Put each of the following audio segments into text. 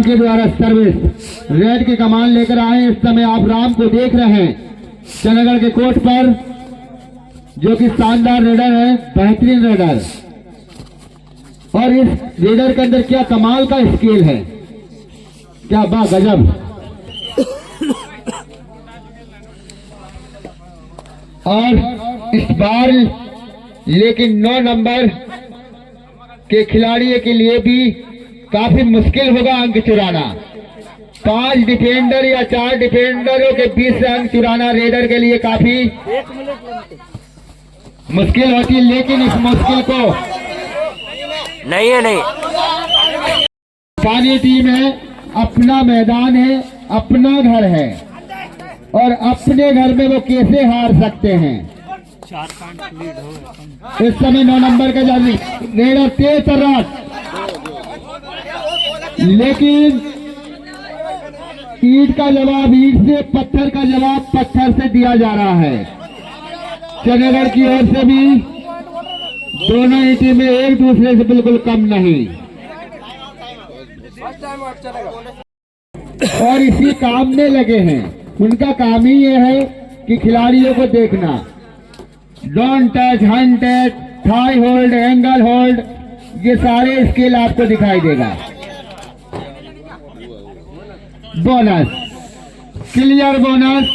के द्वारा service red की कमान लेकर आए। इस समय आप राम को देख रहे हैं चंडीगढ़ के कोर्ट पर, जो कि शानदार रेडर है, बेहतरीन रेडर। और इस रेडर के अंदर क्या कमाल का स्केल है, क्या बा गजब। और इस बार लेकिन 9 नंबर के खिलाड़ियों के लिए भी काफी मुश्किल होगा अंक चुराना। 5 डिफेंडर या 4 डिफेंडरों के बीच से अंक चुराना रेडर के लिए काफी मुश्किल होती है। लेकिन इस मुश्किल को नहीं पानी टीम है, अपना मैदान है, अपना घर है, और अपने घर में वो कैसे हार सकते हैं। इस समय 9 नंबर का जारी रेडर तेज चल रहा, लेकिन ईंट का जवाब ईंट से, पत्थर का जवाब पत्थर से दिया जा रहा है। चंडीगढ़ की ओर से भी दोनों ही टीमें एक दूसरे से बिल्कुल कम नहीं, और इसी काम में लगे हैं। उनका काम ही ये है कि खिलाड़ियों को देखना, don't touch, hand touch, thigh hold, ankle hold, ये सारे स्किल आपको दिखाई देगा। बोनस, क्लियर बोनस,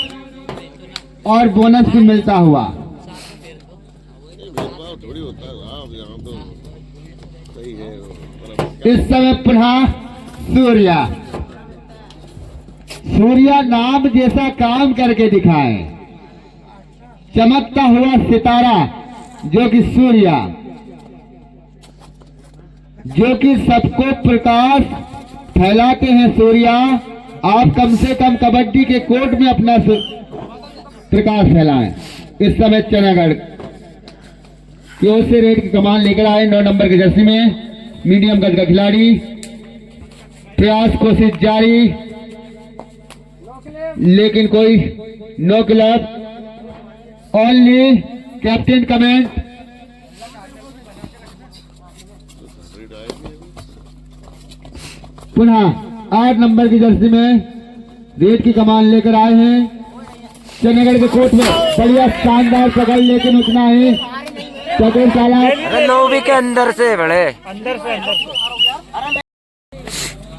और बोनस भी मिलता हुआ। इस समय पुनः सूर्या नाम जैसा काम करके दिखाए, चमकता हुआ सितारा जो कि सूर्या, जो कि सबको प्रकाश फैलाते हैं। सूर्या, आप कम से कम कबड्डी के कोर्ट में अपना प्रकाश फैलाएं। इस समय चंडीगढ़ की ओर से रेड की कमान लेकर आए 9 नंबर के जर्सी में मीडियम गज का खिलाड़ी। प्रयास कोशिश जारी, लेकिन कोई no club, only captain comment. पुनः 8 नंबर की जर्सी में रेड की कमान लेकर आए हैं चंडीगढ़ के कोर्ट में। बढ़िया शानदार पकड़, लेकिन उतना ही चतुर चालाक लोबी के अंदर से बड़े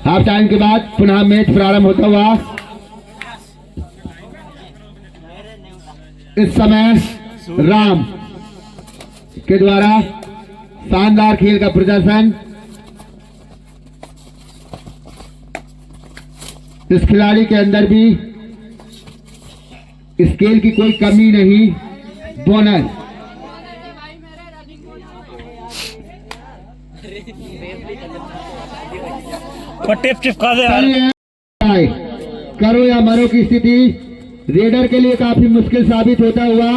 हाफ टाइम के बाद पुनः मैच प्रारंभ होता हुआ। इस समय राम के द्वारा शानदार खेल का प्रदर्शन। इस खिलाड़ी के अंदर भी स्केल की कोई कमी नहीं। बोनस, चिपका दे, करो या मरो की स्थिति रेडर के लिए काफी मुश्किल साबित होता हुआ।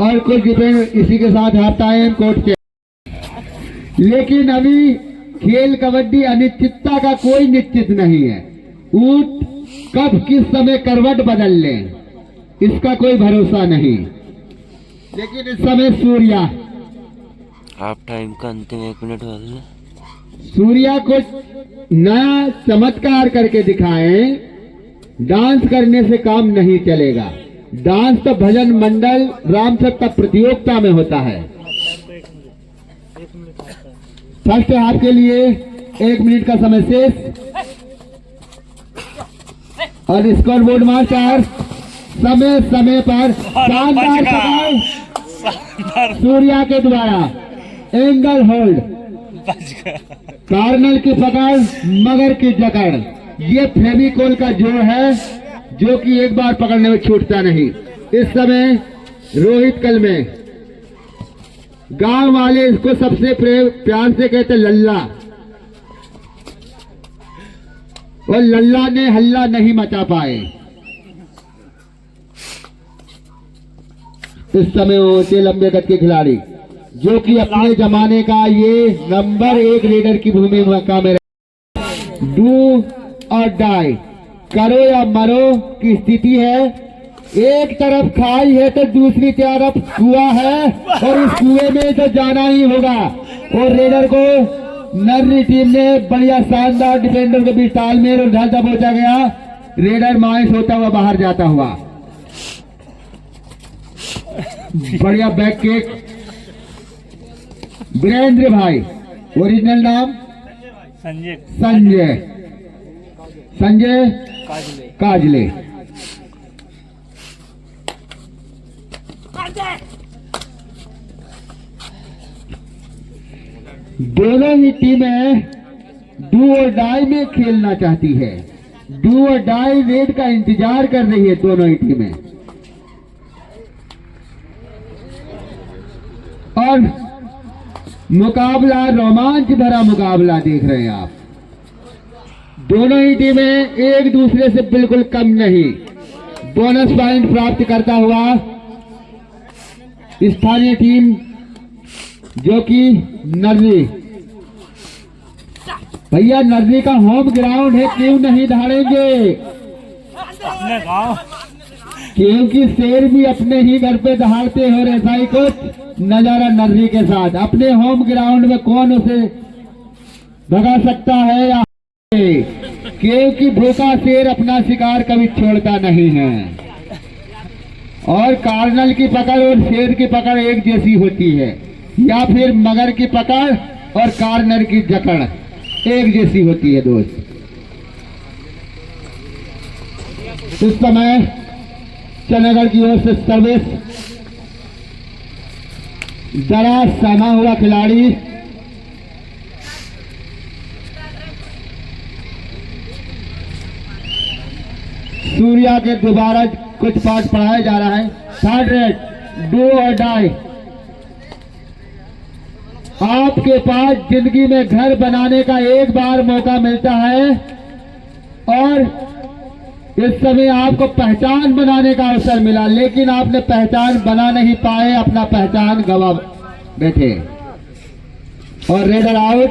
और कुछ डिफेंड इसी के साथ हाफ टाइम कोर्ट के। लेकिन अभी खेल कबड्डी अनिश्चितता का कोई निश्चित नहीं है। ऊंट कब किस समय करवट बदल ले, इसका कोई भरोसा नहीं। लेकिन इस समय सूर्या, हाफ टाइम का अंतिम 1 मिनट वाला सूर्या को नया चमत्कार करके दिखाएं। डांस करने से काम नहीं चलेगा। डांस तो भजन मंडल रामसत्ता प्रतियोगिता में होता है। फर्स्ट हाफ के लिए 1 मिनट का समय शेष, और स्कोर बोर्ड मास्टर समय समय पर शानदार पकड़ सूर्या के द्वारा, एंगल होल्ड, कार्नल की पकड़, मगर की जकड़, ये फेविकोल का जोड़ है जो कि एक बार पकड़ने में छूटता नहीं। इस समय रोहित कल में गांव वाले इसको सबसे प्यार से कहते लल्ला, और लल्ला ने हल्ला नहीं मचा पाए। इस समय होते लंबे कद के खिलाड़ी जो कि अपने जमाने का ये नंबर 1 रेडर की भूमिका में डू और डाई, करो या मरो की स्थिति है। एक तरफ खाई है तो दूसरी तरफ कुआं है, और इस कुएं में तो जाना ही होगा। और रेडर को नर्री टीम ने बढ़िया शानदार डिफेंडर के बीच तालमेल और ढांचा पहुंचा गया। रेडर माइस होता हुआ बाहर जाता हुआ। बढ़िया बैक किक। वीरेंद्र भाई, ओरिजिनल नाम संजय संजय संजय काजले। काजले। दोनों ही टीमें डू और डाई में खेलना चाहती है। डू और डाई रेड का इंतजार कर रही है दोनों ही टीमें। और मुकाबला, रोमांच भरा मुकाबला देख रहे हैं आप। दोनों ही टीमें एक दूसरे से बिल्कुल कम नहीं। बोनस पॉइंट प्राप्त करता हुआ स्थानीय टीम जो कि नर्री। भैया नर्री का होम ग्राउंड है, क्यों नहीं दहाड़ेंगे? अपने गांव क्योंकि शेर भी अपने ही घर पे दहाड़ते हो। ऐसा ही कुछ नजारा नर्री के साथ। अपने होम ग्राउंड में कौन उसे भगा सकता है या क्योंकि भूखा शेर अपना शिकार कभी छोड़ता नहीं है। और कार्नल की पकड़ और शेर की पकड़ एक जैसी होती है, या फिर मगर की पकड़ और कार्नर की जकड़ एक जैसी होती है दोस्त। इस समय चंडीगढ़ की ओर से सर्विस, जरा समा हुआ खिलाड़ी सूर्या के दोबारा कुछ पाठ पढ़ाया जा रहा है। थर्ड रेड, डू और डाई। आपके पास जिंदगी में घर बनाने का एक बार मौका मिलता है और इस समय आपको पहचान बनाने का अवसर मिला, लेकिन आपने पहचान बना नहीं पाए, अपना पहचान गवा बैठे। और रेडर आउट।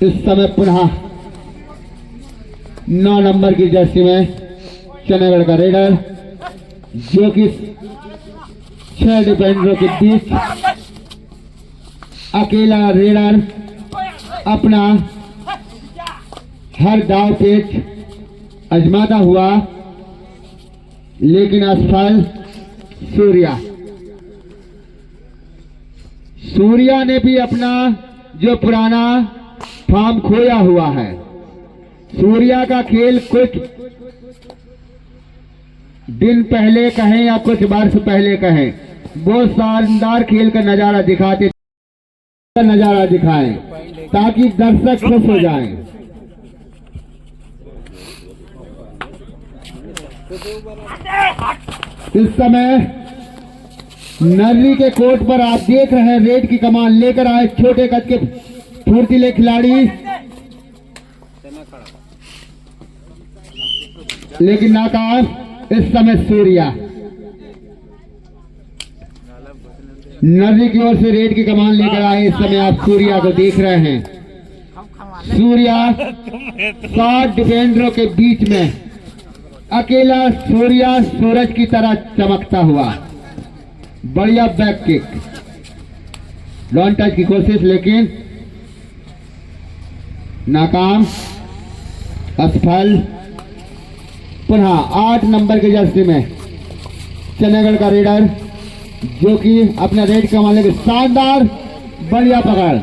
इस समय पुनः 9 नंबर की जर्सी में चंडीगढ़ का रेडर, जो कि 6 डिफेंडरों के बीच अकेला रेडर अपना हर दाव पेच आजमाता हुआ, लेकिन असफल। सूर्या ने भी अपना जो पुराना फॉर्म खोया हुआ है। सूर्या का खेल कुछ दिन पहले कहें या कुछ वर्ष पहले कहें, वो शानदार खेल का नजारा दिखाते, नजारा दिखाएं ताकि दर्शक खुश हो जाएं। इस समय नर्री के कोर्ट पर आप देख रहे हैं रेड की कमान लेकर आए छोटे कद के फुर्तीले खिलाड़ी, लेकिन नाकाम। इस समय सूर्या नर्री की ओर से रेड की कमान लेकर आए। इस समय आप सूर्या को देख रहे हैं। सूर्या 7 डिफेंडरों के बीच में अकेला सूर्या सूरज की तरह चमकता हुआ। बढ़िया बैक किक, लॉन्ग टच की कोशिश लेकिन नाकाम, असफल। पुनः 8 नंबर के जर्सी में चंडीगढ़ का रेडर, जो कि अपना रेड कमाने के शानदार बढ़िया पकड़।